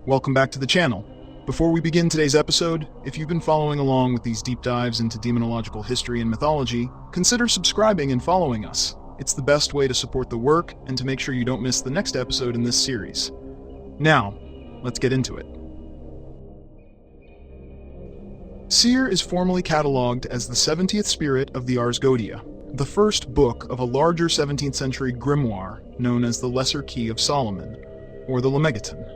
Welcome back to the channel. Before we begin today's episode, if you've been following along with these deep dives into demonological history and mythology, consider subscribing and following us. It's the best way to support the work and to make sure you don't miss the next episode in this series. Now, let's get into it. Seere is formally catalogued as the 70th spirit of the Ars Goetia, the first book of a larger 17th century grimoire known as the Lesser Key of Solomon, or the Lemegeton.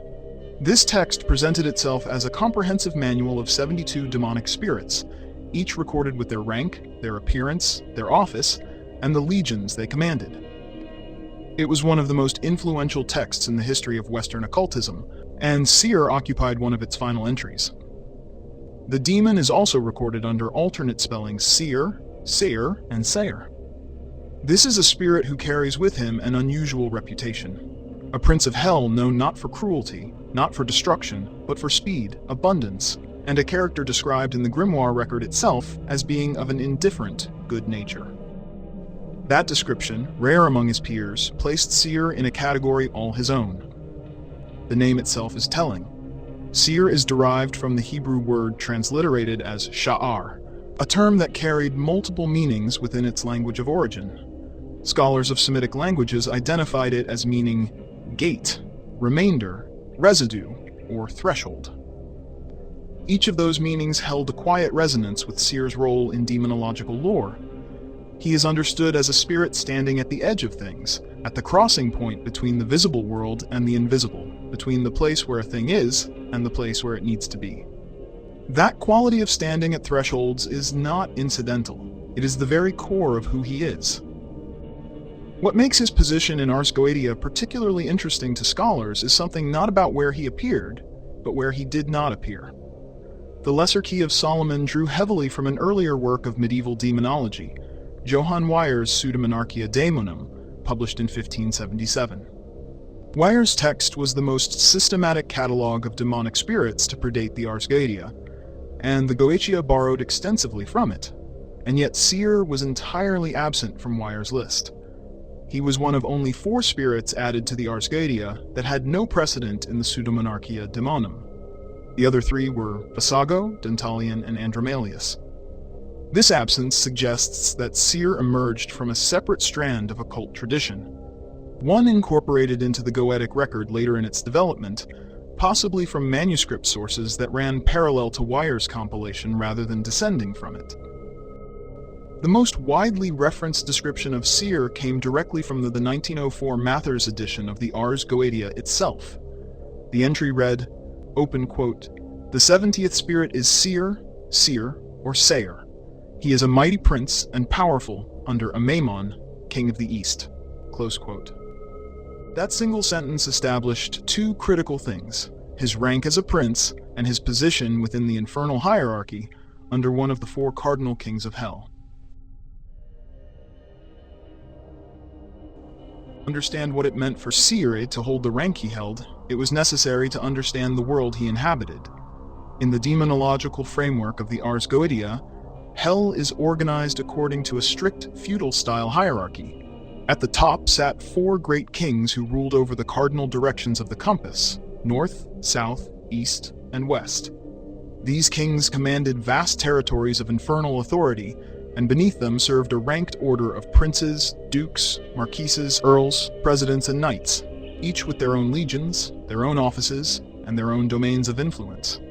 This text presented itself as a comprehensive manual of 72 demonic spirits, each recorded with their rank, their appearance, their office, and the legions they commanded. It was one of the most influential texts in the history of Western occultism, and Seere occupied one of its final entries. The demon is also recorded under alternate spellings Seer, Seer, and Seir. This is a spirit who carries with him an unusual reputation. A prince of hell known not for cruelty, not for destruction, but for speed, abundance, and a character described in the grimoire record itself as being of an indifferent good nature. That description, rare among his peers, placed Seer in a category all his own. The name itself is telling. Seer is derived from the Hebrew word transliterated as sha'ar, a term that carried multiple meanings within its language of origin. Scholars of Semitic languages identified it as meaning gate, remainder, residue, or threshold. Each of those meanings held a quiet resonance with Seer's role in demonological lore. He is understood as a spirit standing at the edge of things, at the crossing point between the visible world and the invisible, between the place where a thing is and the place where it needs to be. That quality of standing at thresholds is not incidental. It is the very core of who he is. What makes his position in Ars Goetia particularly interesting to scholars is something not about where he appeared, but where he did not appear. The Lesser Key of Solomon drew heavily from an earlier work of medieval demonology, Johann Weyer's Pseudomonarchia Daemonum, published in 1577. Weyer's text was the most systematic catalogue of demonic spirits to predate the Ars Goetia, and the Goetia borrowed extensively from it, and yet Seere was entirely absent from Weyer's list. He was one of only 4 spirits added to the Ars Goetia that had no precedent in the Pseudomonarchia Daemonum. The other 3 were Vasago, Dantalion, and Andromalius. This absence suggests that Seere emerged from a separate strand of occult tradition, one incorporated into the Goetic record later in its development, possibly from manuscript sources that ran parallel to Weyer's compilation rather than descending from it. The most widely referenced description of Seere came directly from the 1904 Mathers edition of the Ars Goetia itself. The entry read, open quote, "The 70th spirit is Seer, Seer, or Seir. He is a mighty prince and powerful under Amaimon, king of the East." Close quote. That single sentence established 2 critical things: his rank as a prince and his position within the infernal hierarchy under one of the 4 cardinal kings of hell. To understand what it meant for Seere to hold the rank he held, it was necessary to understand the world he inhabited. In the demonological framework of the Ars Goetia, hell is organized according to a strict feudal-style hierarchy. At the top sat 4 great kings who ruled over the cardinal directions of the compass: north, south, east, and west. These kings commanded vast territories of infernal authority, and beneath them served a ranked order of princes, dukes, marquises, earls, presidents, and knights, each with their own legions, their own offices, and their own domains of influence.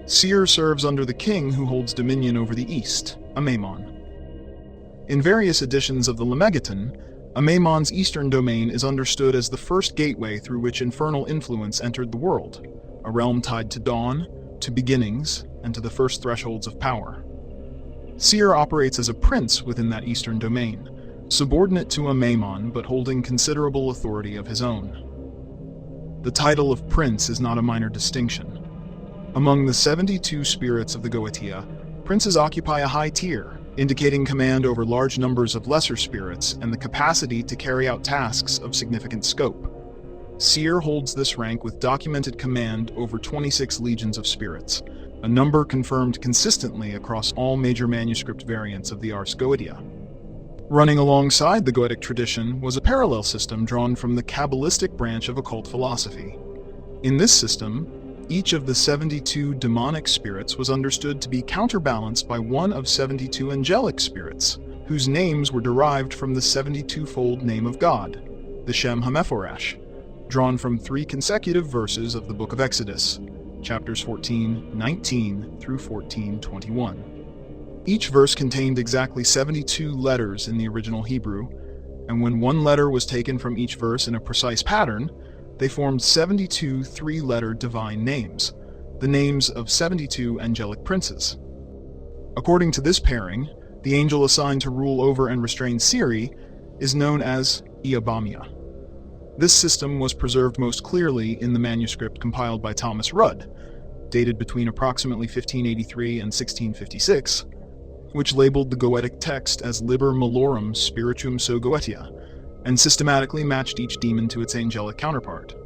Seere serves under the king who holds dominion over the east, Amaimon. In various editions of the Lemegeton, Amaimon's eastern domain is understood as the first gateway through which infernal influence entered the world, a realm tied to dawn, to beginnings, and to the first thresholds of power. Seere operates as a prince within that eastern domain, subordinate to Amaimon but holding considerable authority of his own. The title of prince is not a minor distinction. Among the 72 spirits of the Goetia, princes occupy a high tier, indicating command over large numbers of lesser spirits and the capacity to carry out tasks of significant scope. Seere holds this rank with documented command over 26 legions of spirits, a number confirmed consistently across all major manuscript variants of the Ars Goetia. Running alongside the Goetic tradition was a parallel system drawn from the Kabbalistic branch of occult philosophy. In this system, Each of the 72 demonic spirits was understood to be counterbalanced by one of 72 angelic spirits, whose names were derived from the 72-fold name of God, the Shem HaMephorash, drawn from 3 consecutive verses of the book of Exodus, chapters 14:19 through 14:21. Each verse contained exactly 72 letters in the original Hebrew, and when one letter was taken from each verse in a precise pattern, they formed 72 3-letter divine names, the names of 72 angelic princes. According to this pairing, the angel assigned to rule over and restrain Seere is known as Eabamia. This system was preserved most clearly in the manuscript compiled by Thomas Rudd, dated between approximately 1583 and 1656, which labeled the Goetic text as Liber Malorum Spiritum So Goetia, and systematically matched each demon to its angelic counterpart.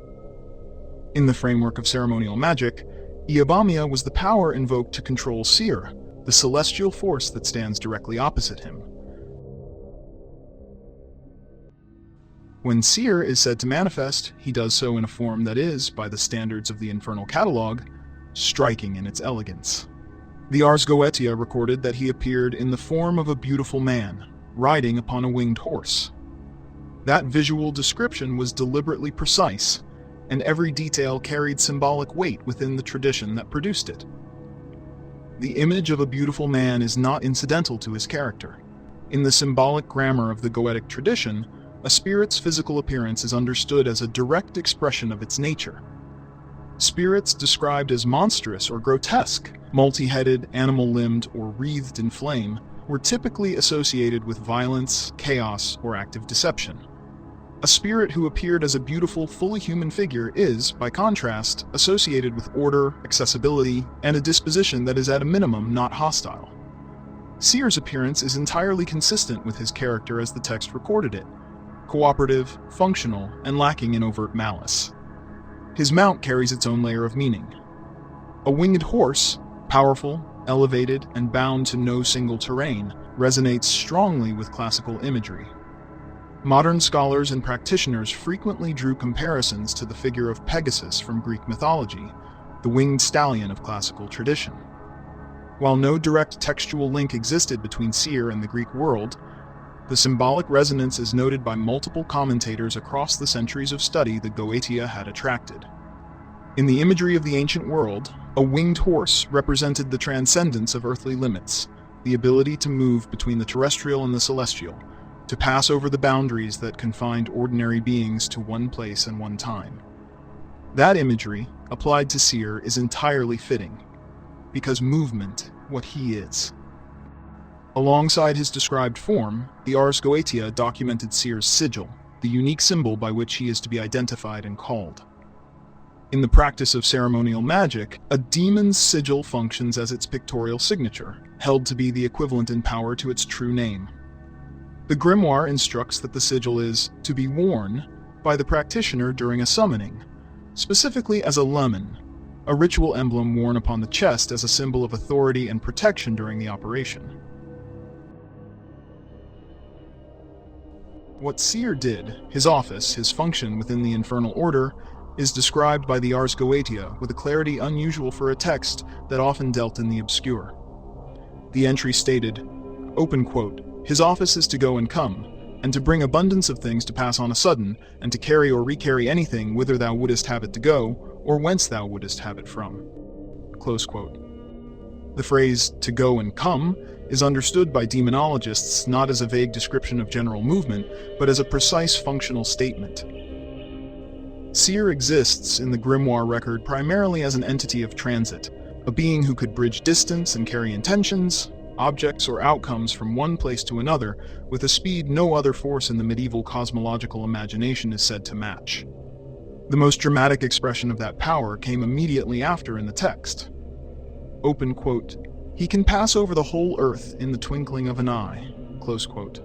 In the framework of ceremonial magic, Eabamia was the power invoked to control Seere, the celestial force that stands directly opposite him. When Seere is said to manifest, he does so in a form that is, by the standards of the infernal catalog, striking in its elegance. The Ars Goetia recorded that he appeared in the form of a beautiful man, riding upon a winged horse. That visual description was deliberately precise, and every detail carried symbolic weight within the tradition that produced it. The image of a beautiful man is not incidental to his character. In the symbolic grammar of the Goetic tradition, a spirit's physical appearance is understood as a direct expression of its nature. Spirits described as monstrous or grotesque, multi-headed, animal-limbed, or wreathed in flame, were typically associated with violence, chaos, or active deception. A spirit who appeared as a beautiful, fully human figure is, by contrast, associated with order, accessibility, and a disposition that is at a minimum not hostile. Seere's appearance is entirely consistent with his character as the text recorded it: cooperative, functional, and lacking in overt malice. His mount carries its own layer of meaning. A winged horse, powerful, elevated, and bound to no single terrain, resonates strongly with classical imagery. Modern scholars and practitioners frequently drew comparisons to the figure of Pegasus from Greek mythology, the winged stallion of classical tradition. While no direct textual link existed between Seere and the Greek world, the symbolic resonance is noted by multiple commentators across the centuries of study that Goetia had attracted. In the imagery of the ancient world, a winged horse represented the transcendence of earthly limits, the ability to move between the terrestrial and the celestial, to pass over the boundaries that confined ordinary beings to one place and one time. That imagery, applied to Seere, is entirely fitting, because movement, what he is. Alongside his described form, the Ars Goetia documented Seere's sigil, the unique symbol by which he is to be identified and called. In the practice of ceremonial magic, a demon's sigil functions as its pictorial signature, held to be the equivalent in power to its true name. The grimoire instructs that the sigil is to be worn by the practitioner during a summoning, specifically as a leman, a ritual emblem worn upon the chest as a symbol of authority and protection during the operation. What Seere did, his office, his function within the infernal order, is described by the Ars Goetia with a clarity unusual for a text that often dealt in the obscure. The entry stated, open quote, "His office is to go and come, and to bring abundance of things to pass on a sudden, and to carry or recarry anything whither thou wouldest have it to go, or whence thou wouldest have it from." Close quote. The phrase, "to go and come," is understood by demonologists not as a vague description of general movement, but as a precise functional statement. Seere exists in the grimoire record primarily as an entity of transit, a being who could bridge distance and carry intentions, objects, or outcomes from one place to another with a speed no other force in the medieval cosmological imagination is said to match. The most dramatic expression of that power came immediately after in the text. Open quote, "He can pass over the whole earth in the twinkling of an eye." Close quote.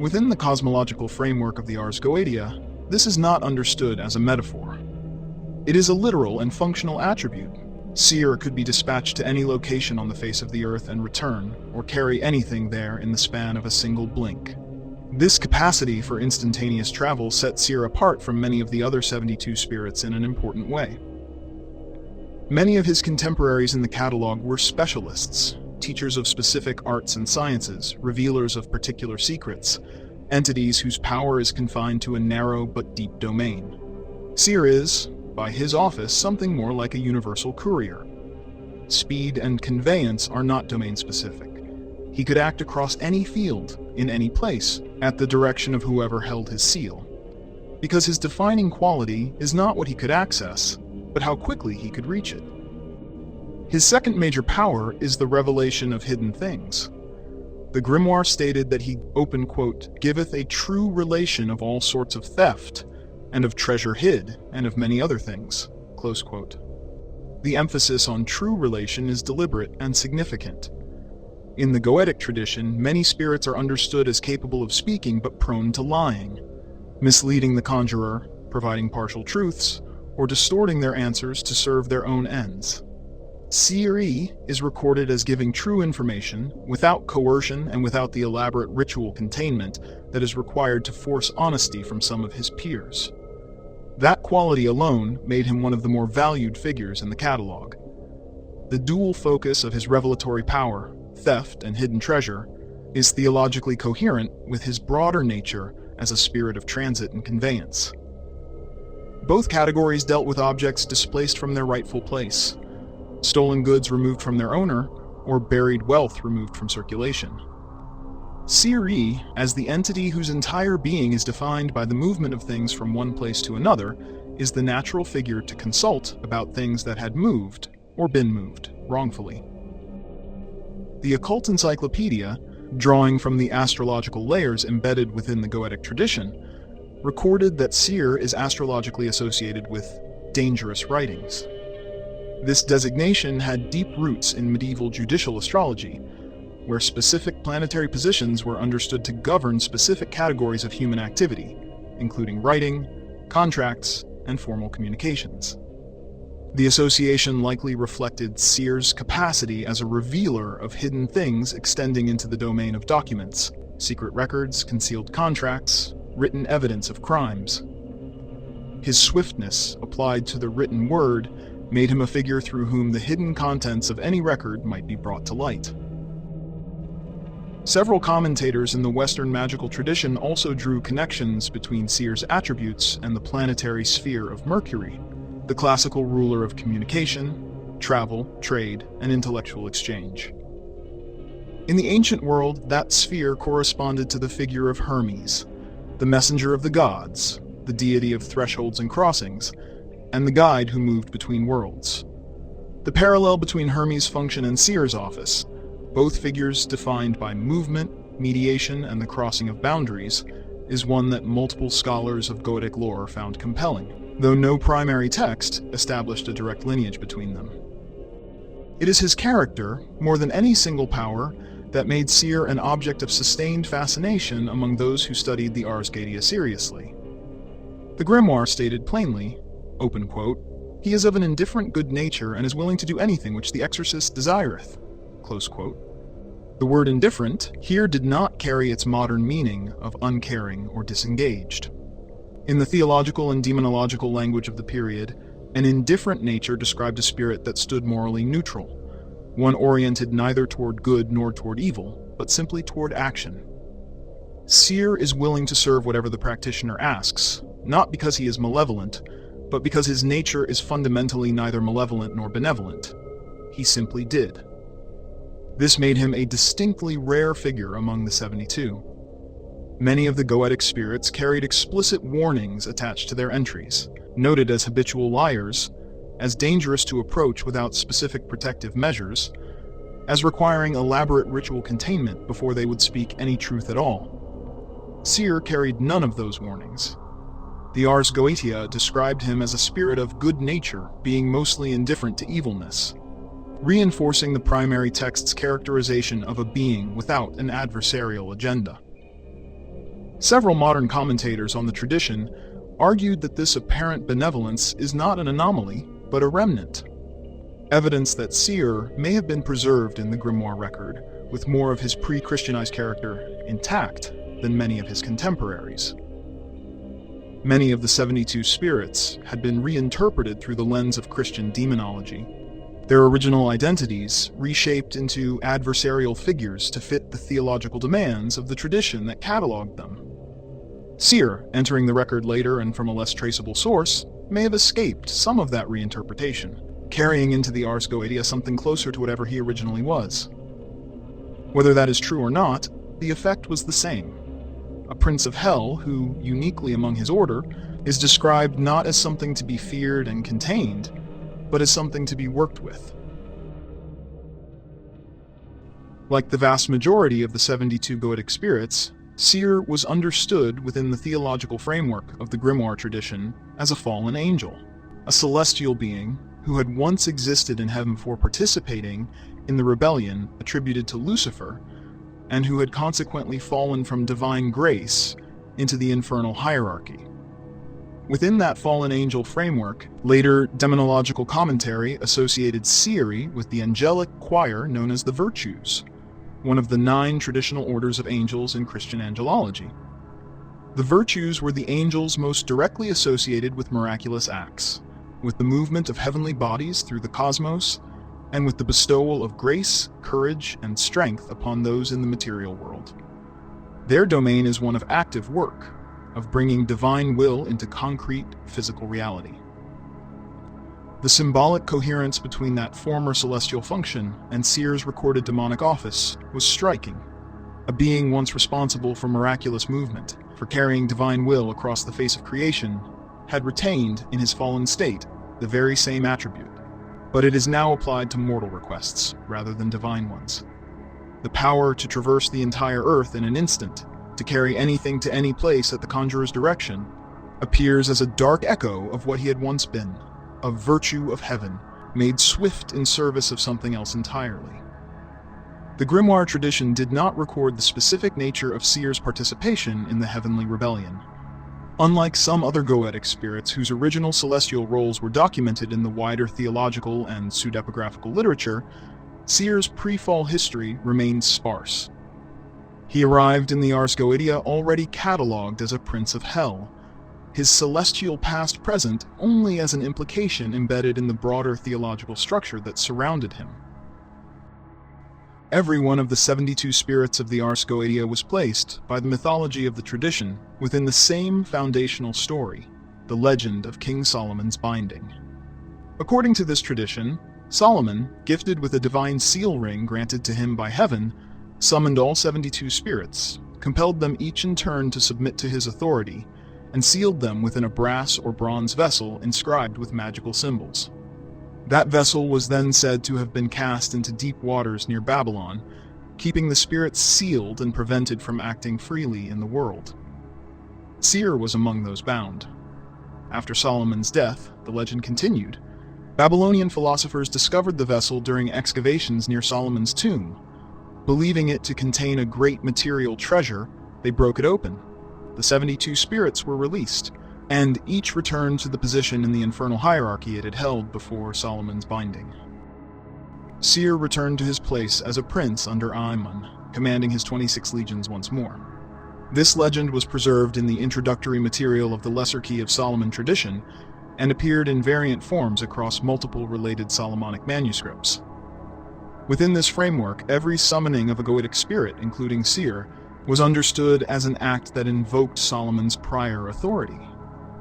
Within the cosmological framework of the Ars Goetia, this is not understood as a metaphor. It is a literal and functional attribute. Seere could be dispatched to any location on the face of the earth and return, or carry anything there in the span of a single blink. This capacity for instantaneous travel set Seere apart from many of the other 72 spirits in an important way. Many of his contemporaries in the catalog were specialists, teachers of specific arts and sciences, revealers of particular secrets, entities whose power is confined to a narrow but deep domain. Seere is, by his office, something more like a universal courier. Speed and conveyance are not domain-specific. He could act across any field, in any place, at the direction of whoever held his seal. Because his defining quality is not what he could access, but how quickly he could reach it. His second major power is the revelation of hidden things. The grimoire stated that he, open quote, giveth a true relation of all sorts of theft, and of treasure hid, and of many other things, close quote. The emphasis on true relation is deliberate and significant. In the Goetic tradition, many spirits are understood as capable of speaking but prone to lying, misleading the conjurer, providing partial truths, or distorting their answers to serve their own ends. Seere is recorded as giving true information, without coercion and without the elaborate ritual containment that is required to force honesty from some of his peers. That quality alone made him one of the more valued figures in the catalog. The dual focus of his revelatory power, theft and hidden treasure, is theologically coherent with his broader nature as a spirit of transit and conveyance. Both categories dealt with objects displaced from their rightful place, stolen goods removed from their owner, or buried wealth removed from circulation. Seere, as the entity whose entire being is defined by the movement of things from one place to another, is the natural figure to consult about things that had moved, or been moved, wrongfully. The Occult Encyclopedia, drawing from the astrological layers embedded within the Goetic tradition, recorded that Seere is astrologically associated with dangerous writings. This designation had deep roots in medieval judicial astrology, where specific planetary positions were understood to govern specific categories of human activity, including writing, contracts, and formal communications. The association likely reflected Seere's capacity as a revealer of hidden things extending into the domain of documents, secret records, concealed contracts, written evidence of crimes. His swiftness, applied to the written word, made him a figure through whom the hidden contents of any record might be brought to light. Several commentators in the Western magical tradition also drew connections between Seere's attributes and the planetary sphere of Mercury, the classical ruler of communication, travel, trade, and intellectual exchange. In the ancient world, that sphere corresponded to the figure of Hermes, the messenger of the gods, the deity of thresholds and crossings, and the guide who moved between worlds. The parallel between Hermes' function and Seere's office, both figures defined by movement, mediation, and the crossing of boundaries, is one that multiple scholars of Goetic lore found compelling, though no primary text established a direct lineage between them. It is his character, more than any single power, that made Seere an object of sustained fascination among those who studied the Ars Goetia seriously. The grimoire stated plainly, open quote, "He is of an indifferent good nature and is willing to do anything which the exorcist desireth," close quote. The word indifferent here did not carry its modern meaning of uncaring or disengaged. In the theological and demonological language of the period, an indifferent nature described a spirit that stood morally neutral, one oriented neither toward good nor toward evil, but simply toward action. Seere is willing to serve whatever the practitioner asks, not because he is malevolent, but because his nature is fundamentally neither malevolent nor benevolent. He simply did. This made him a distinctly rare figure among the 72. Many of the Goetic spirits carried explicit warnings attached to their entries, noted as habitual liars, as dangerous to approach without specific protective measures, as requiring elaborate ritual containment before they would speak any truth at all. Seere carried none of those warnings. The Ars Goetia described him as a spirit of good nature, being mostly indifferent to evilness, reinforcing the primary text's characterization of a being without an adversarial agenda. Several modern commentators on the tradition argued that this apparent benevolence is not an anomaly, but a remnant. Evidence that Seere may have been preserved in the grimoire record, with more of his pre-Christianized character intact than many of his contemporaries. Many of the 72 spirits had been reinterpreted through the lens of Christian demonology, their original identities reshaped into adversarial figures to fit the theological demands of the tradition that cataloged them. Seere, entering the record later and from a less traceable source, may have escaped some of that reinterpretation, carrying into the Ars Goetia something closer to whatever he originally was. Whether that is true or not, the effect was the same. A prince of hell who, uniquely among his order, is described not as something to be feared and contained, but as something to be worked with. Like the vast majority of the 72 Goetic spirits, Seere was understood within the theological framework of the grimoire tradition as a fallen angel, a celestial being who had once existed in heaven for participating in the rebellion attributed to Lucifer, and who had consequently fallen from divine grace into the infernal hierarchy. Within that fallen angel framework, later demonological commentary associated Seere with the angelic choir known as the Virtues, one of the 9 traditional orders of angels in Christian angelology. The Virtues were the angels most directly associated with miraculous acts, with the movement of heavenly bodies through the cosmos, and with the bestowal of grace, courage, and strength upon those in the material world. Their domain is one of active work, of bringing divine will into concrete physical reality. The symbolic coherence between that former celestial function and Seere's recorded demonic office was striking. A being once responsible for miraculous movement, for carrying divine will across the face of creation, had retained, in his fallen state, the very same attribute, but it is now applied to mortal requests rather than divine ones. The power to traverse the entire earth in an instant, to carry anything to any place at the conjurer's direction, appears as a dark echo of what he had once been, a virtue of heaven, made swift in service of something else entirely. The grimoire tradition did not record the specific nature of Seere's participation in the heavenly rebellion. Unlike some other Goetic spirits whose original celestial roles were documented in the wider theological and pseudepigraphical literature, Seere's pre-fall history remains sparse. He arrived in the Ars Goetia already catalogued as a prince of hell, his celestial past present only as an implication embedded in the broader theological structure that surrounded him. Every one of the 72 spirits of the Ars Goetia was placed, by the mythology of the tradition, within the same foundational story, the legend of King Solomon's binding. According to this tradition, Solomon, gifted with a divine seal ring granted to him by heaven, summoned all 72 spirits, compelled them each in turn to submit to his authority, and sealed them within a brass or bronze vessel inscribed with magical symbols. That vessel was then said to have been cast into deep waters near Babylon, keeping the spirits sealed and prevented from acting freely in the world. Seere was among those bound. After Solomon's death, the legend continued, Babylonian philosophers discovered the vessel during excavations near Solomon's tomb. Believing it to contain a great material treasure, they broke it open. The 72 spirits were released, and each returned to the position in the infernal hierarchy it had held before Solomon's binding. Seere returned to his place as a prince under Aemon, commanding his 26 legions once more. This legend was preserved in the introductory material of the Lesser Key of Solomon tradition, and appeared in variant forms across multiple related Solomonic manuscripts. Within this framework, every summoning of a Goetic spirit, including Seere, was understood as an act that invoked Solomon's prior authority.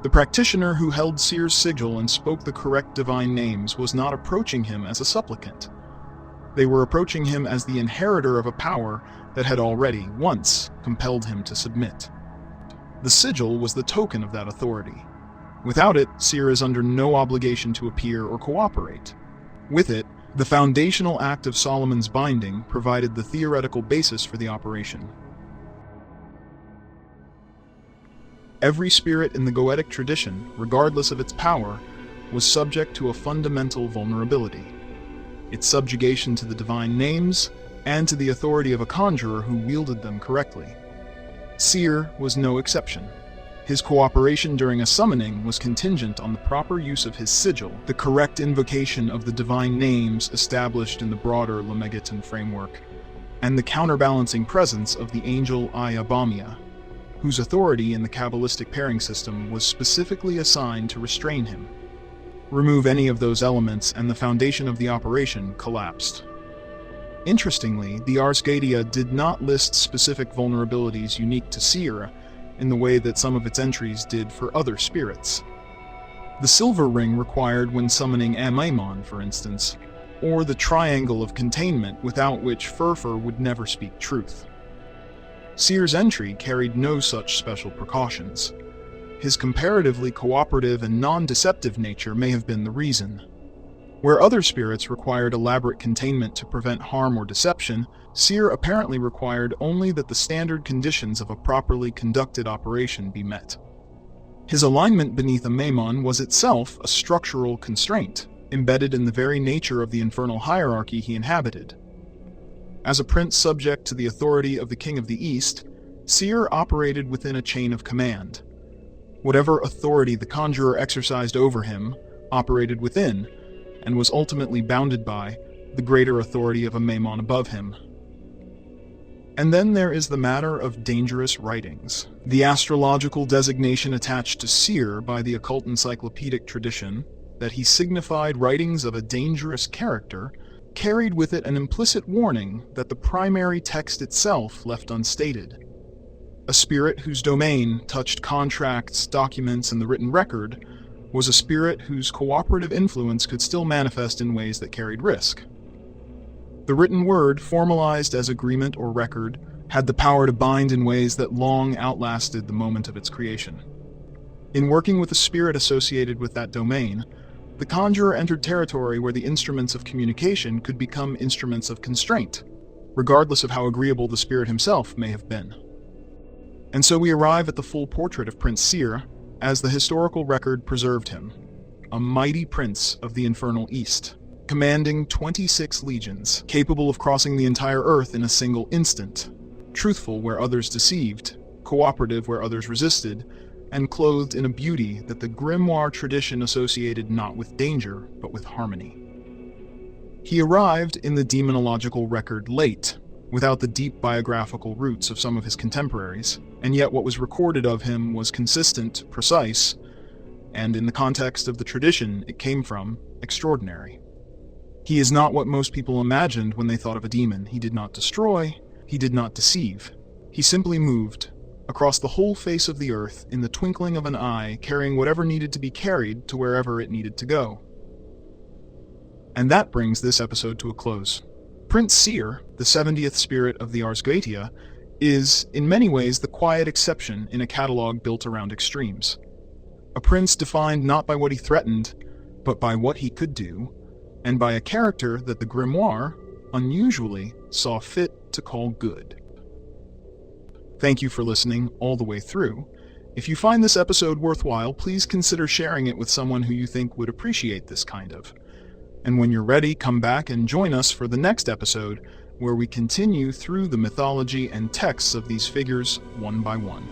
The practitioner who held Seere's sigil and spoke the correct divine names was not approaching him as a supplicant. They were approaching him as the inheritor of a power that had already, once, compelled him to submit. The sigil was the token of that authority. Without it, Seere is under no obligation to appear or cooperate. With it, the foundational act of Solomon's binding provided the theoretical basis for the operation. Every spirit in the Goetic tradition, regardless of its power, was subject to a fundamental vulnerability: its subjugation to the divine names and to the authority of a conjurer who wielded them correctly. Seere was no exception. His cooperation during a summoning was contingent on the proper use of his sigil, the correct invocation of the divine names established in the broader Lemegetan framework, and the counterbalancing presence of the angel Iabamia, whose authority in the Kabbalistic pairing system was specifically assigned to restrain him. Remove any of those elements and the foundation of the operation collapsed. Interestingly, the Ars Goetia did not list specific vulnerabilities unique to Seere in the way that some of its entries did for other spirits. The silver ring required when summoning Amaimon, for instance, or the triangle of containment without which Furfur would never speak truth. Seere's entry carried no such special precautions. His comparatively cooperative and non-deceptive nature may have been the reason. Where other spirits required elaborate containment to prevent harm or deception, Seere apparently required only that the standard conditions of a properly conducted operation be met. His alignment beneath Amaimon was itself a structural constraint, embedded in the very nature of the infernal hierarchy he inhabited. As a prince subject to the authority of the King of the East, Seere operated within a chain of command. Whatever authority the conjurer exercised over him operated within, and was ultimately bounded by, the greater authority of Amaimon above him. And then there is the matter of dangerous writings. The astrological designation attached to Seere by the occult encyclopedic tradition, that he signified writings of a dangerous character, carried with it an implicit warning that the primary text itself left unstated. A spirit whose domain touched contracts, documents, and the written record was a spirit whose cooperative influence could still manifest in ways that carried risk. The written word, formalized as agreement or record, had the power to bind in ways that long outlasted the moment of its creation. In working with a spirit associated with that domain, the conjurer entered territory where the instruments of communication could become instruments of constraint, regardless of how agreeable the spirit himself may have been. And so we arrive at the full portrait of Prince Seere, as the historical record preserved him, a mighty prince of the infernal East, commanding 26 legions, capable of crossing the entire earth in a single instant, truthful where others deceived, cooperative where others resisted, and clothed in a beauty that the grimoire tradition associated not with danger, but with harmony. He arrived in the demonological record late, without the deep biographical roots of some of his contemporaries, and yet what was recorded of him was consistent, precise, and in the context of the tradition it came from, extraordinary. He is not what most people imagined when they thought of a demon. He did not destroy, he did not deceive. He simply moved across the whole face of the earth in the twinkling of an eye, carrying whatever needed to be carried to wherever it needed to go. And that brings this episode to a close. Prince Seere, the 70th spirit of the Ars Goetia, is, in many ways, the quiet exception in a catalog built around extremes. A prince defined not by what he threatened, but by what he could do, and by a character that the grimoire, unusually, saw fit to call good. Thank you for listening all the way through. If you find this episode worthwhile, please consider sharing it with someone who you think would appreciate this kind of. And when you're ready, come back and join us for the next episode, where we continue through the mythology and texts of these figures one by one.